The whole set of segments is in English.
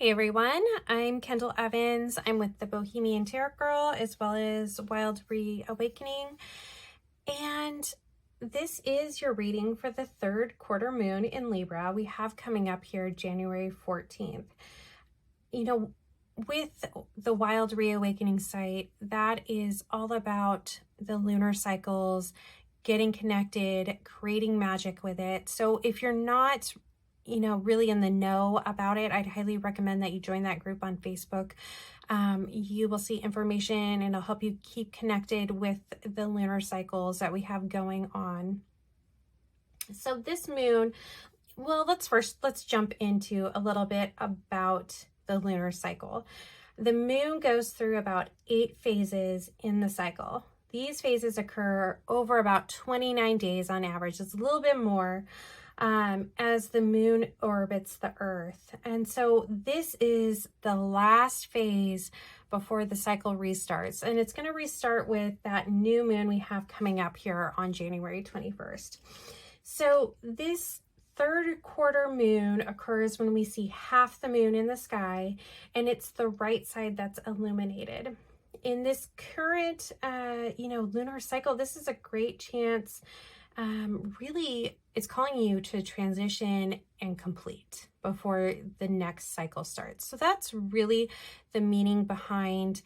Hey everyone, I'm Kendall Evans. I'm with the Bohemian Tarot Girl as well as Wild Reawakening. And this is your reading for the third quarter moon in Libra. We have coming up here January 14th. You know, with the Wild Reawakening site, that is all about the lunar cycles, getting connected, creating magic with it. So if you're not really in the know about it, I'd highly recommend that you join that group on Facebook. You will see information and it'll help you keep connected with the lunar cycles that we have going on. So this moon, well, let's jump into a little bit about the lunar cycle. The moon goes through about 8 phases in the cycle. These phases occur over about 29 days on average. It's a little bit more as the moon orbits the earth. And so this is the last phase before the cycle restarts. And it's going to restart with that new moon we have coming up here on January 21st. So this third quarter moon occurs when we see half the moon in the sky, and it's the right side that's illuminated. In this current, lunar cycle, this is a great chance. Really, it's calling you to transition and complete before the next cycle starts. So that's really the meaning behind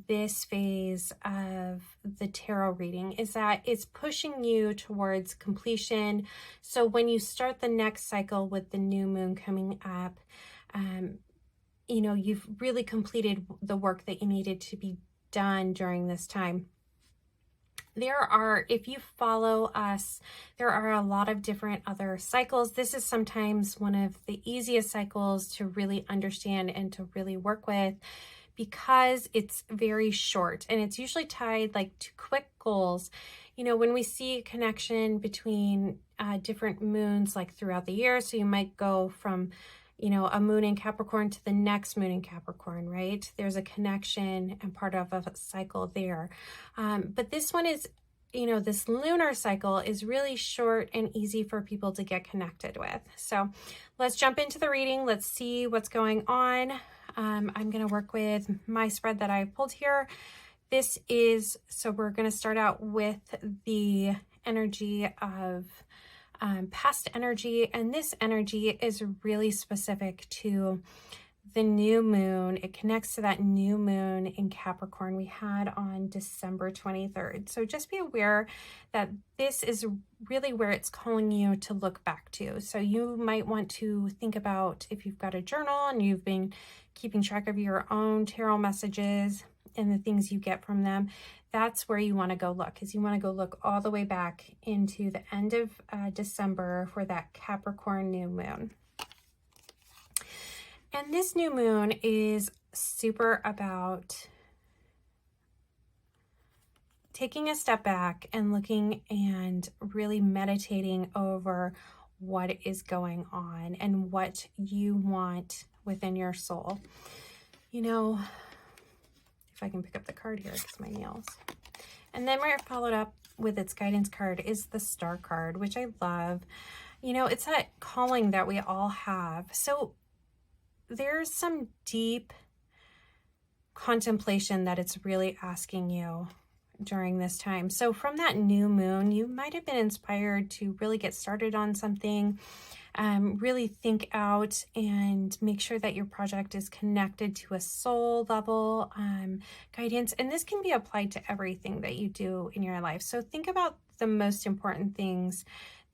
this phase of the tarot reading, is that it's pushing you towards completion. So when you start the next cycle with the new moon coming up, you've really completed the work that you needed to be done during this time. If you follow us, there are a lot of different other cycles. This is sometimes one of the easiest cycles to really understand and to really work with because it's very short and it's usually tied to quick goals. When we see a connection between different moons throughout the year, so you might go from a moon in Capricorn to the next moon in Capricorn, right? There's a connection and part of a cycle there. But this one is, this lunar cycle is really short and easy for people to get connected with. So let's jump into the reading. Let's see what's going on. I'm going to work with my spread that I pulled here. So we're going to start out with the energy of past energy, and this energy is really specific to the new moon. It connects to that new moon in Capricorn we had on December 23rd. So just be aware that this is really where it's calling you to look back to. So you might want to think about, if you've got a journal and you've been keeping track of your own tarot messages and the things you get from them, that's where you want to go look, is you want to go look all the way back into the end of December for that Capricorn new moon. And this new moon is super about taking a step back and looking and really meditating over what is going on and what you want within your soul. If I can pick up the card here, because my nails. And then we're followed up with its guidance card is the Star card, which I love. It's that calling that we all have. So there's some deep contemplation that it's really asking you during this time. So from that new moon, you might have been inspired to really get started on something. Really think out and make sure that your project is connected to a soul level guidance. And this can be applied to everything that you do in your life. So think about the most important things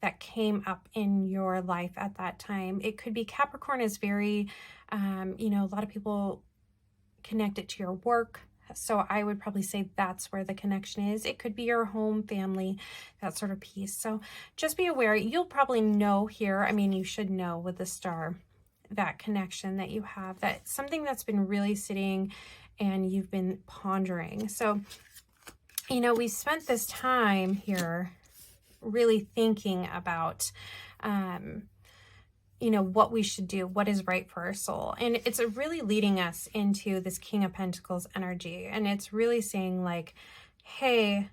that came up in your life at that time. It could be Capricorn is very, a lot of people connect it to your work. So I would probably say that's where the connection is. It could be your home, family, that sort of piece. So just be aware. You'll probably know here, you should know with the Star, that connection that you have, that something that's been really sitting and you've been pondering. So, we spent this time here really thinking about, what we should do, what is right for our soul. And it's really leading us into this King of Pentacles energy. And it's really saying hey,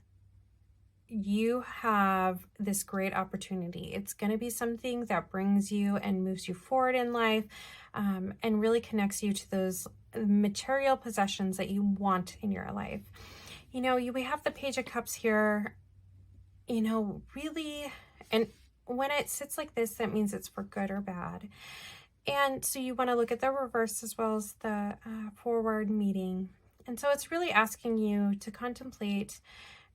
you have this great opportunity. It's going to be something that brings you and moves you forward in life, and really connects you to those material possessions that you want in your life. You know, we have the Page of Cups here, you know, really, and when it sits like this, that means it's for good or bad. And so you want to look at the reverse as well as the forward meeting. And so it's really asking you to contemplate,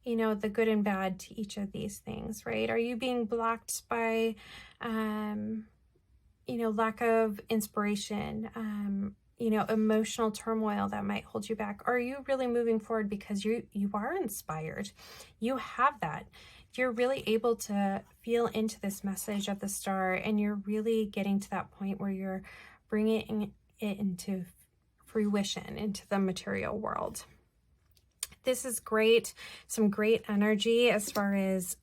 you know, the good and bad to each of these things, right? Are you being blocked by, you know, lack of inspiration, you know, emotional turmoil that might hold you back? Are you really moving forward because you are inspired? You have that. You're really able to feel into this message of the star, and you're really getting to that point where you're bringing it into fruition, into the material world. This is great. Some great energy as far as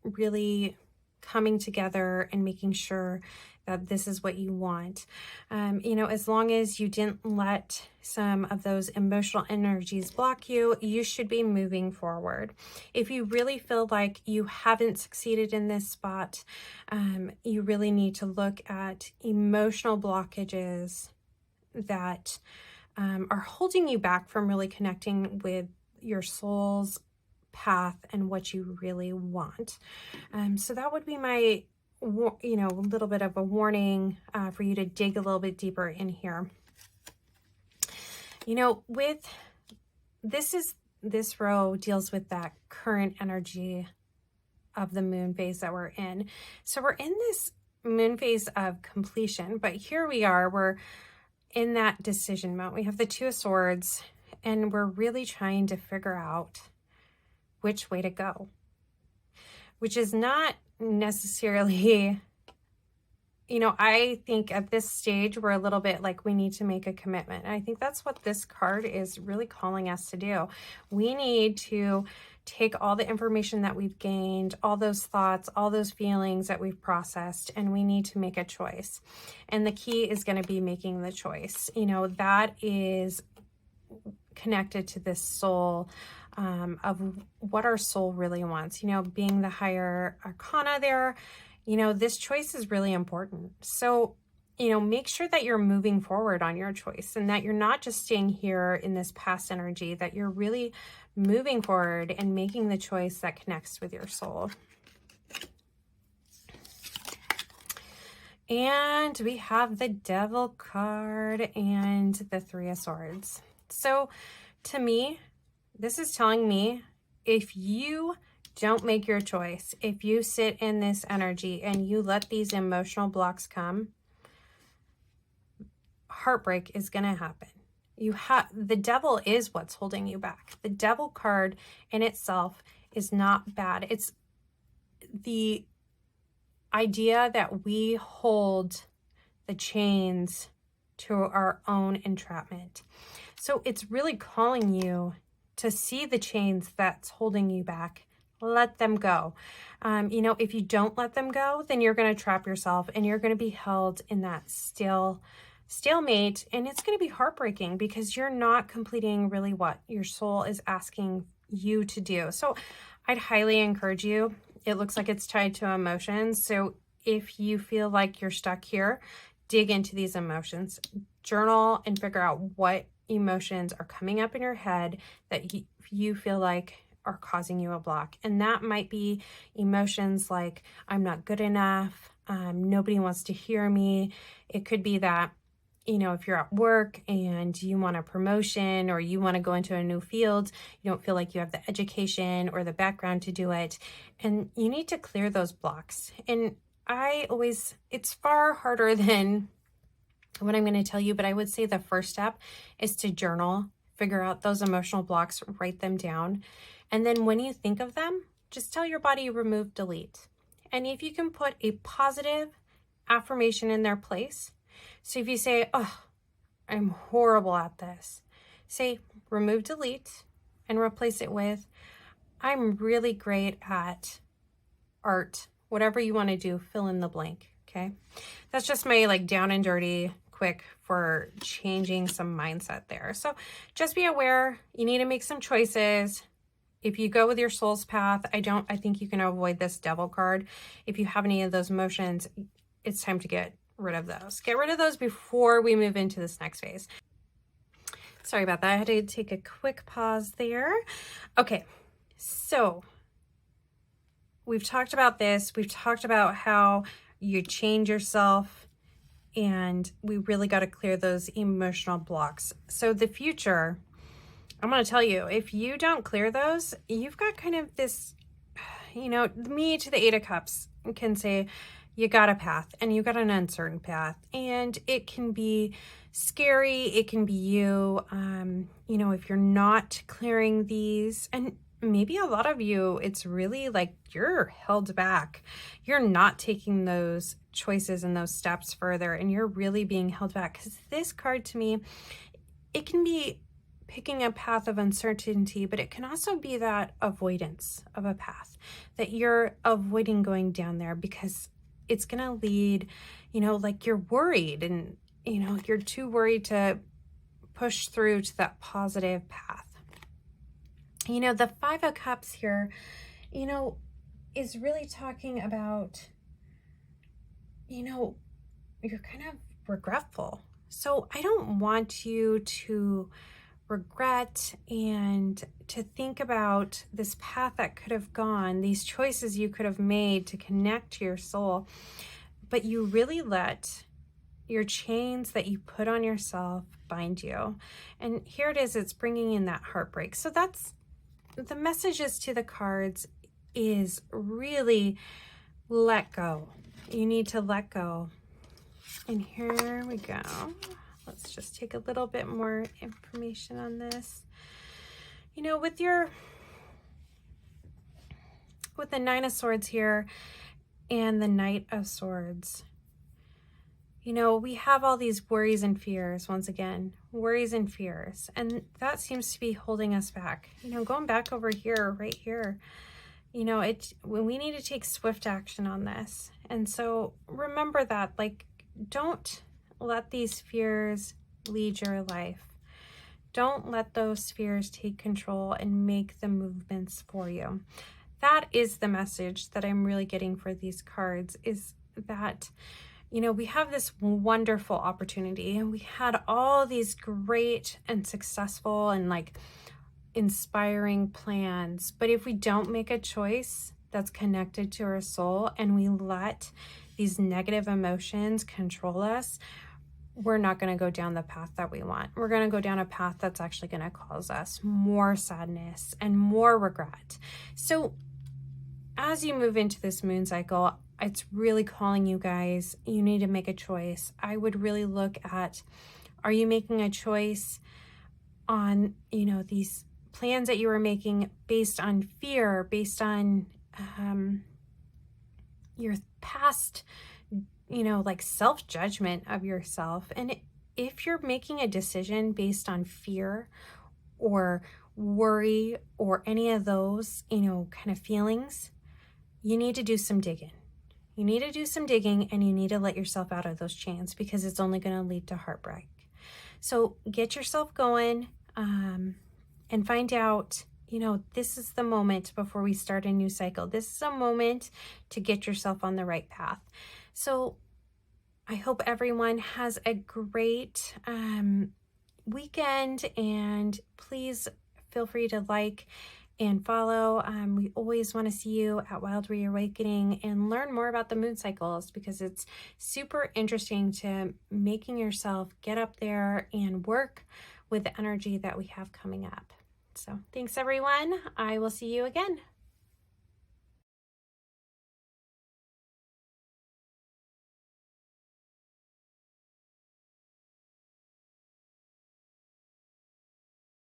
really coming together and making sure that this is what you want. You know, as long as you didn't let some of those emotional energies block you, you should be moving forward. If you really feel like you haven't succeeded in this spot, you really need to look at emotional blockages that are holding you back from really connecting with your soul's path and what you really want. So that would be my, you know, a little bit of a warning for you to dig a little bit deeper in here. You know, with this row deals with that current energy of the moon phase that we're in. So we're in this moon phase of completion, but here we are, we're in that decision mode. We have the Two of Swords, and we're really trying to figure out which way to go, which is not necessarily, you know, I think at this stage we're a little bit like we need to make a commitment. And I think that's what this card is really calling us to do. We need to take all the information that we've gained, all those thoughts, all those feelings that we've processed, and we need to make a choice. And the key is going to be making the choice. You know, that is connected to this soul, of what our soul really wants, you know, being the higher arcana there. You know, this choice is really important. So, you know, make sure that you're moving forward on your choice and that you're not just staying here in this past energy, that you're really moving forward and making the choice that connects with your soul. And we have the Devil card and the Three of Swords. So to me, this is telling me, if you don't make your choice, if you sit in this energy and you let these emotional blocks come, heartbreak is going to happen. The Devil is what's holding you back. The Devil card in itself is not bad. It's the idea that we hold the chains to our own entrapment. So it's really calling you to see the chains that's holding you back. Let them go. You know, if you don't let them go, then you're going to trap yourself and you're going to be held in that stalemate, and it's going to be heartbreaking because you're not completing really what your soul is asking you to do. So I'd highly encourage you. It looks like it's tied to emotions. So if you feel like you're stuck here, dig into these emotions, journal, and figure out what emotions are coming up in your head that you feel like are causing you a block. And that might be emotions like, I'm not good enough, nobody wants to hear me. It could be that, you know, if you're at work and you want a promotion or you want to go into a new field, you don't feel like you have the education or the background to do it, and you need to clear those blocks. And it's far harder than what I'm going to tell you, but I would say the first step is to journal, figure out those emotional blocks, write them down. And then when you think of them, just tell your body remove, delete. And if you can put a positive affirmation in their place. So if you say, oh, I'm horrible at this, say remove, delete, and replace it with, I'm really great at art, whatever you want to do, fill in the blank. Okay. That's just my like down and dirty quick for changing some mindset there. So just be aware, you need to make some choices. if you go with your soul's path, I think you can avoid this Devil card. If you have any of those emotions, it's time to get rid of those. Get rid of those before we move into this next phase. Sorry about that. I had to take a quick pause there. Okay, so we've talked about this. We've talked about how you change yourself, and we really got to clear those emotional blocks. So the future, I'm going to tell you, if you don't clear those, you've got kind of this, me to the Eight of Cups can say, you got a path, and you got an uncertain path, and it can be scary. It can be you, if you're not clearing these, and maybe a lot of you, it's really like you're held back. You're not taking those choices and those steps further, and you're really being held back, because this card to me, it can be picking a path of uncertainty, but it can also be that avoidance of a path, that you're avoiding going down there because it's going to lead, like you're worried, and, you're too worried to push through to that positive path. The Five of Cups here, is really talking about, you're kind of regretful. So I don't want you to regret and to think about this path that could have gone, these choices you could have made to connect to your soul, but you really let your chains that you put on yourself bind you. And here it is, it's bringing in that heartbreak. So that's the messages to the cards, is really let go. You need to let go. And here we go. Let's just take a little bit more information on this. With the Nine of Swords here and the Knight of Swords, we have all these worries and fears. Once again, worries and fears, and that seems to be holding us back. Going back over here, right here, we need to take swift action on this. And so remember that, don't let these fears lead your life. Don't let those fears take control and make the movements for you. That is the message that I'm really getting for these cards, is that, we have this wonderful opportunity, and we had all these great and successful and inspiring plans. But if we don't make a choice that's connected to our soul, and we let these negative emotions control us, we're not going to go down the path that we want. We're going to go down a path that's actually going to cause us more sadness and more regret. So as you move into this moon cycle, it's really calling you guys, you need to make a choice. I would really look at, are you making a choice on, these plans that you were making based on fear, based on your past, self-judgment of yourself? And if you're making a decision based on fear or worry or any of those, kind of feelings, you need to do some digging. You need to do some digging, and you need to let yourself out of those chains, because it's only going to lead to heartbreak. So get yourself going, and find out, this is the moment before we start a new cycle. This is a moment to get yourself on the right path. So I hope everyone has a great weekend, and please feel free to like and follow. We always want to see you at Wild Reawakening and learn more about the moon cycles, because it's super interesting to making yourself get up there and work with the energy that we have coming up. So thanks everyone. I will see you again.